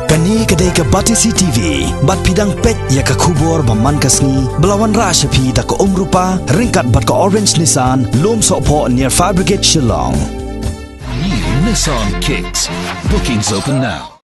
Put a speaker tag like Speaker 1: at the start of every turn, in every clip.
Speaker 1: Kani kedai ke Batisi TV, bat pidang pet ya ke kubur baman kasni, belawan rasa pi da ke rupa, ringkat bat ke orange Nissan, lom sokpo near Fire Brigade Shillong.
Speaker 2: New Nissan Kicks. Bookings open now.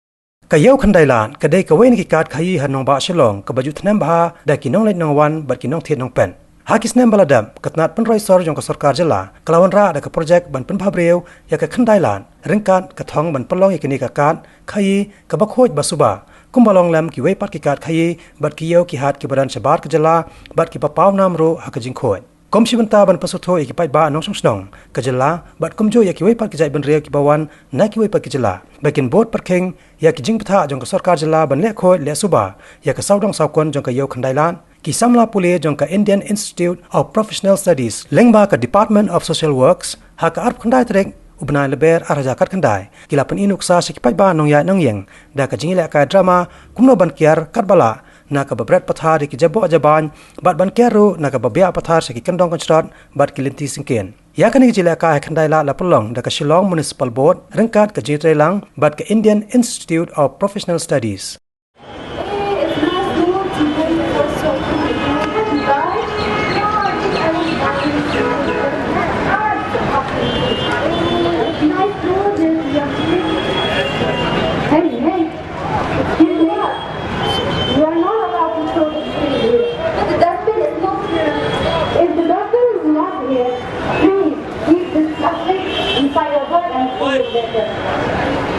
Speaker 3: Kayau kandailan, kedai kawain kikat kayi hanong ba Shillong, ke baju tenam bah, da kinong lait nong wan, bat kinong tiet nong pen. Hakis nem baladam, ketnat penroi sor jong ke sarkar jela, kelawan ra da ke projek ban penpabreu, ya ke kandailan, ringkat ke thong ban pelong ya kini kakat, kayi ke bakhoj basuba, kumbalong lam ki weipat kikat kayi, bat kiyau ki hat ki badan sebar ke jela, bat ki papaw namro hak jingkhoj. Kom sibenta ban pasutho iki pai ba nong song ke jela, bat kumjo ya ki weipat ki jai ban reu ki bawan, na ki weipat ki jela, bakin bot parking, ya ki jingpatha jong ke sarkar jela ban Lehkhuid le suba, ya ke saudong saukon jong ke yau kandailan, ki Samla Pule jong ka Indian Institute of Professional Studies lengba ka Department of Social Works ha ka arp khandai trek ubnai leber araja kat khandai kila pen Nuksa sekipai ba nong ya nong yeng da ka jingile ka drama kumno ban kiar kat bala na ka babret pathar ki jabo ajaban bat ban kiaru na ka babia pathar seki kendong konstrat bat kilinti singken ya ka ni jile ka khandai la pelong da ka Shillong Municipal Board rengkat ka jitrelang bat ka Indian Institute of Professional Studies.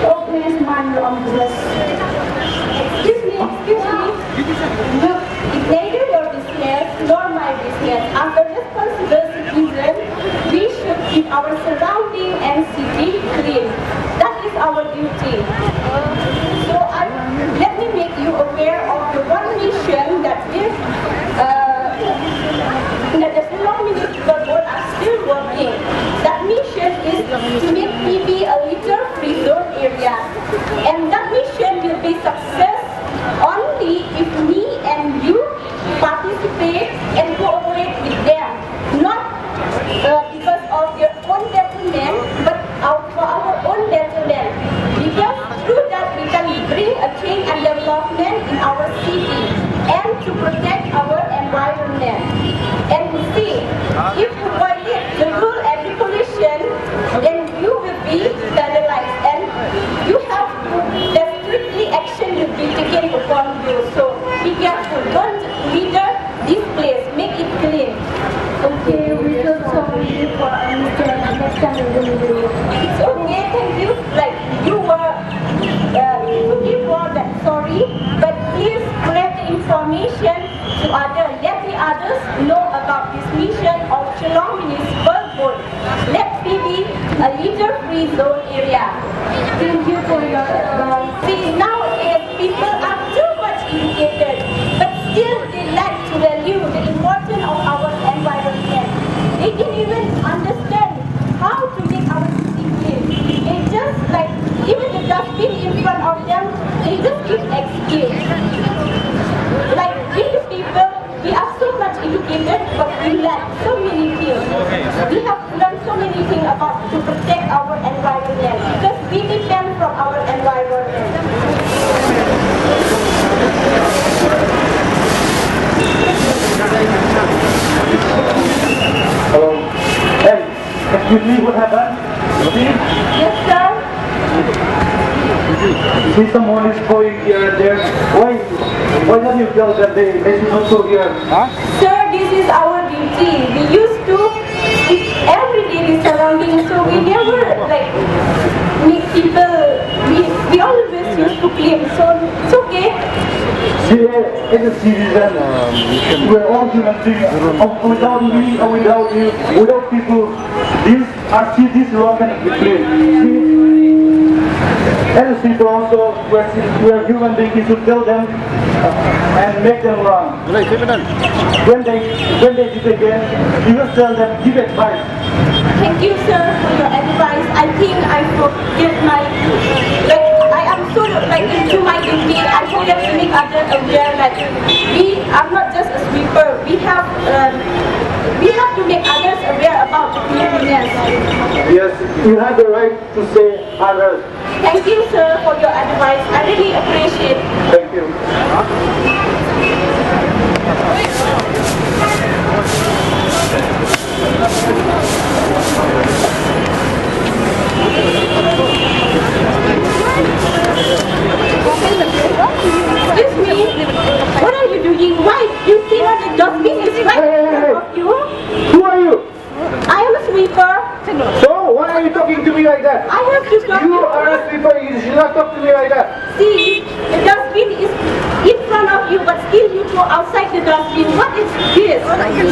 Speaker 4: Oh, please mind your own business. Excuse me. Look, it's neither your business nor my business. As a responsible citizen, we should keep our surrounding and city clean. That is our duty. So let me make you aware of the one mission that is that the Shillong Municipal Board are still working. That mission is to make PB a litter-free zone area. And that mission will be success only if me and you participate and cooperate with them. Not because of your own detriment, but for our own detriment. Because through that we can bring a change and development in our city and to protect our environment. And see, if you violate the rule and regulation, then you will be penalized and you have to, that strictly action will be taken upon you. So be careful, don't litter this place, make it clean. Okay, we feel sorry for understanding the video. It's okay, thank you. Like you were, you were that sorry, but please spread the information to others. Let the others know about this mission of Shillong Municipal Board. Let PB a litter-free zone area. Thank you for your advice. See, nowadays people are too much educated, but still they lack to value the importance of our environment. They didn't even understand how to make our city clean. They just like, even the dustbin in front of them, they just give excuse. Like we the people, we are so much educated, but we lack so many things. We have learned so many things about to protect our environment because we depend from our environment.
Speaker 5: Hello. Hey, excuse me, what happened?
Speaker 4: Yes, sir.
Speaker 5: See, someone is going here and there. Why don't you tell them they should not go here? Huh?
Speaker 4: Sir, this is our duty. We used to keep every day the surroundings, so we never like make people. We always used to clean, so it's okay.
Speaker 5: See, as a citizen, we're all human beings. Without me or without you, without people, our cities are not going to be clean. See, as a citizen also, we're human beings. You should tell them and make them wrong. When they did again, you just tell them, give advice.
Speaker 4: Thank you, sir, for your advice. I think I forget my, I am so into my duty. I forget to make others aware that we are not just a sweeper. We have to make others aware about the cleanliness.
Speaker 5: Yes, you have the right to say others.
Speaker 4: Thank you, sir, for your advice. I really appreciate.
Speaker 5: Thank you.
Speaker 4: Excuse me, what are you doing? Why? You see that the dustbin is right in front of you?
Speaker 5: Who are you?
Speaker 4: I am a sweeper.
Speaker 5: So, why are you talking to me like that?
Speaker 4: I have to talk
Speaker 5: You
Speaker 4: to
Speaker 5: are a sweeper, you should not talk to me like that.
Speaker 4: See, the dustbin is in front of you, but still you go outside the dustbin. What is this?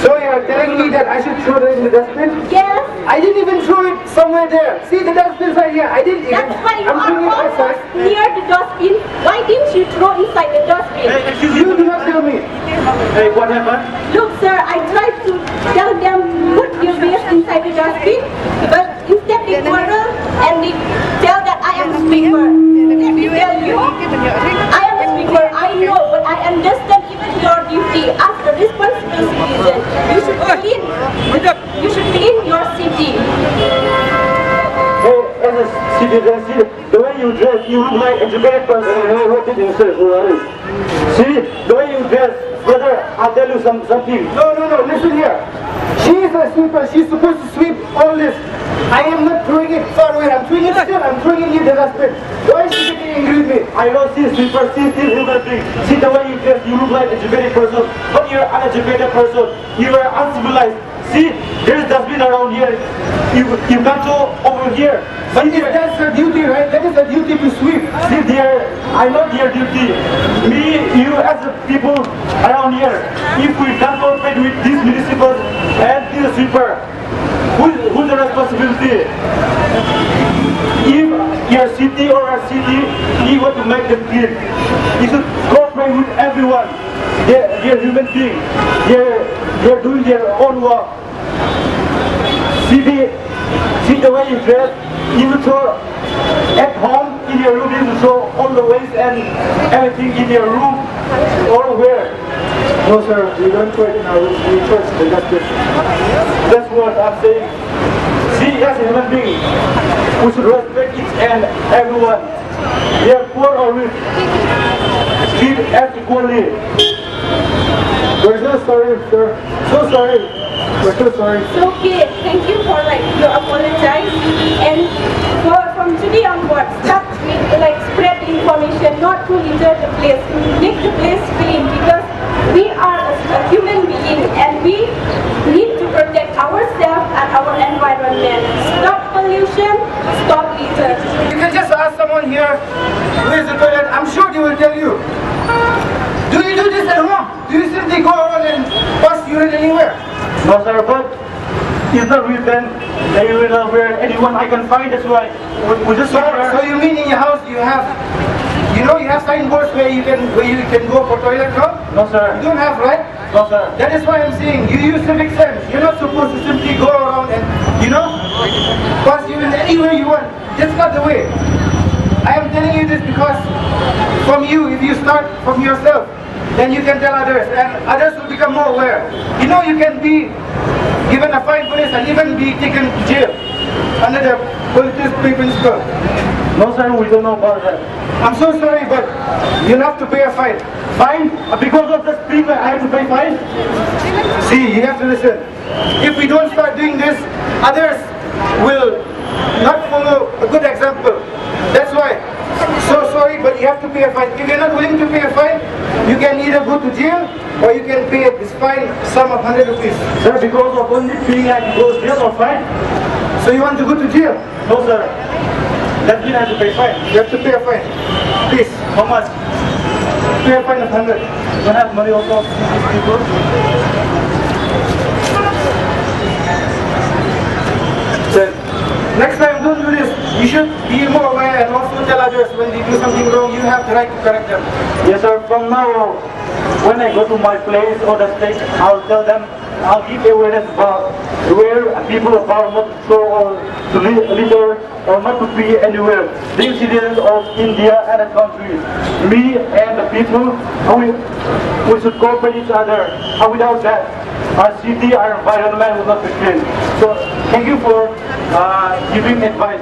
Speaker 5: So you are telling me that I should throw it in the dustbin?
Speaker 4: Yes,
Speaker 5: I didn't even throw it somewhere there. See, the dustbin's right here. I didn't even.
Speaker 4: that's why you
Speaker 5: I'm
Speaker 4: are
Speaker 5: throwing it
Speaker 4: almost
Speaker 5: outside.
Speaker 4: near the dustbin. Why didn't you throw inside the dustbin?
Speaker 5: You do not tell me. Hey, what happened?
Speaker 4: Look, sir, I tried to tell them put your waste inside the dustbin, but instead they quarrel and they tell that I am a sweeper. Let me tell you, I am a sweeper. I know, but I understand even your duty as a responsible citizen. You should clean. You should clean your city.
Speaker 5: Hey, as a citizen, see, the way you dress, you look like a educated person. Hey, what did you say? See, the way you dress, brother, I'll tell you something. No, listen here. She is a sweeper. She's supposed to sweep all this. I am not throwing it far away. I'm throwing it still. I'm throwing it in the dustbin. Why is she getting angry with me? I don't see a sweeper. She's still human being. See the way you dress, you look like an educated person, but you're an uneducated person. You are uncivilized. See, there's dustbin around here. You can't go over here. But that's her duty, right? That is her duty to sweep. See, I know their duty. Me, you as a people around here, if we can't cooperate with these municipals and this sweeper, who's the responsibility? If your city or our city, you want to make them clean, you should cooperate with everyone. They're human beings. They're doing their own work. See the way you dress. You throw at home in your room. You throw all the waste and everything in your room or where? No, sir. We don't throw it in our room. We throw it in the dustbin. That's what I'm saying. See, as a human being, we should respect each and everyone. They are poor or rich. Treat as equally. We're so sorry, sir. So sorry. We're so sorry.
Speaker 4: It's okay. Thank you for your apologize. And from today onwards, stop spread the information, not to litter the place, make the place clean, because we are a human being and we need to protect ourselves and our environment. Stop pollution, stop litter.
Speaker 5: You can just ask someone here who is the toilet. I'm sure they will tell you. Do you do this at home? Do you simply go around and pass urine anywhere? No, sir, but it's not written anywhere where anyone I can find. That's why we just. So you mean in your house you have, you have signboards where you can go for toilet? No, sir. You don't have, right? No, sir. That is why I'm saying you use civic sense. You're not supposed to simply go around and pass urine anywhere you want. That's not the way. I am telling you this because from you, if you start from yourself, then you can tell others, and others will become more aware. You can be given a fine for this and even be taken to jail under the police principle. No, sir, we don't know about that. I'm so sorry, but you'll have to pay a fine. Fine? Because of the speaker, I have to pay fine? See, you have to listen. If we don't start doing this, others will not follow a good example. That's why. So sorry, but you have to pay a fine. If you're not willing to pay a fine, you can either go to jail or you can pay this fine sum of 100 rupees. Sir, because of only paying, I can go to jail or fine? So you want to go to jail? No, sir. That means I have to pay fine. You have to pay a fine. Please. How much? Pay a fine of 100. You don't have money also to these people? Sir, next time don't do this. You should be more aware and also tell others when they do something wrong, you have the right to correct them. Yes, sir. From now on, when I go to my place or the state, I'll tell them, I'll give awareness about where people about not to throw or to litter or not to pee anywhere. The citizens of India and the country, me and the people, we should cooperate each other. And without that, our city, our environment will not be clean. So thank you for giving advice.